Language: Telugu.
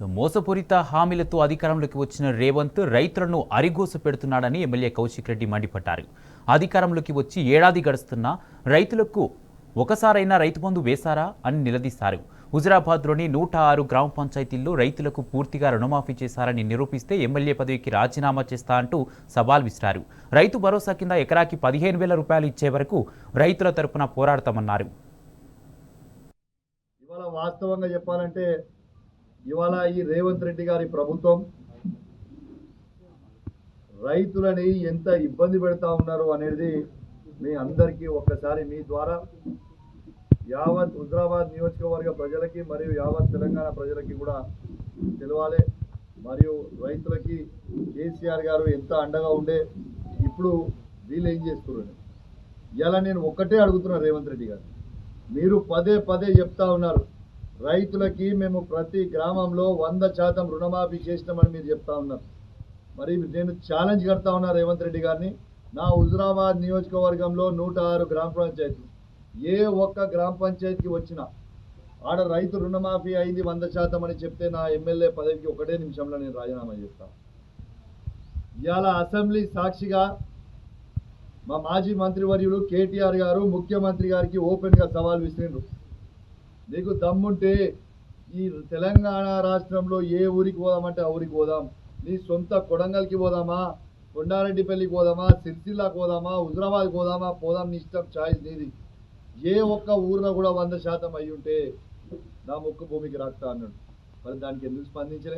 మోసపూరిత హామీలతో అధికారంలోకి వచ్చిన రేవంత్ రైతులను అరిగోస పెడుతున్నాడని ఎమ్మెల్యే కౌశిక్ రెడ్డి మండిపడ్డారు. అధికారంలోకి వచ్చి ఏడాది గడుస్తున్నా రైతులకు ఒకసారైనా రైతు బంధు వేశారా అని నిలదీశారు. హుజురాబాద్లోని 106 గ్రామ పంచాయతీల్లో రైతులకు పూర్తిగా రుణమాఫీ చేశారని నిరూపిస్తే ఎమ్మెల్యే పదవికి రాజీనామా చేస్తా అంటూ సవాల్ విసిరారు. రైతు భరోసా కింద ఎకరాకి 15,000 రూపాయలు ఇచ్చే వరకు రైతుల తరపున పోరాడతామన్నారు. ఇవాళ వాస్తవంగా చెప్పాలంటే ఇవాళ ఈ రేవంత్ రెడ్డి గారి ప్రభుత్వం రైతులని ఎంత ఇబ్బంది పెడతా ఉన్నారు అనేది మీ అందరికీ ఒక్కసారి మీ ద్వారా యావత్ హుజురాబాద్ నియోజకవర్గ ప్రజలకి మరియు యావత్ తెలంగాణ ప్రజలకి కూడా తెలవాలి. మరియు రైతులకి కేసీఆర్ గారు ఎంత అండగా ఉండే ఇప్పుడు వీళ్ళు ఏం చేస్తున్నారు. ఇలా నేను ఒక్కటే అడుగుతున్నా రేవంత్ రెడ్డి గారు, మీరు పదే పదే చెప్తా ఉన్నారు రైతులకి మేము ప్రతి గ్రామంలో 100% రుణమాఫీ చేసినామని మీరు చెప్తా ఉన్నారు. మరి నేను ఛాలెంజ్ కడతా ఉన్నా రేవంత్ రెడ్డి గారిని, నా హుజురాబాద్ నియోజకవర్గంలో 106 గ్రామ పంచాయతీలు ఏ ఒక్క గ్రామ పంచాయతీకి వచ్చినా ఆడ రైతు రుణమాఫీ అయింది 100% అని చెప్తే నా ఎమ్మెల్యే పదవికి ఒకటే నిమిషంలో నేను రాజీనామా చేస్తాను. ఇవాళ అసెంబ్లీ సాక్షిగా మా మాజీ మంత్రివర్యులు కేటీఆర్ గారు ముఖ్యమంత్రి గారికి ఓపెన్గా సవాల్ విసిరిండ్రు. నీకు దమ్ముంటే ఈ తెలంగాణ రాష్ట్రంలో ఏ ఊరికి పోదామంటే ఆ ఊరికి పోదాం, నీ సొంత కొడంగల్కి పోదామా, కొండారెడ్డిపల్లికి పోదామా, సిరిసిల్లాకి పోదామా, హుజురాబాద్కి పోదామా, పోదాం, నీ ఇష్టం, ఛాయిస్ నీది. ఏ ఒక్క ఊరిలో కూడా 100% అయ్యి ఉంటే నా ముక్కు భూమికి రాస్తా అన్నాడు. మరి దానికి ఎందుకు స్పందించలే?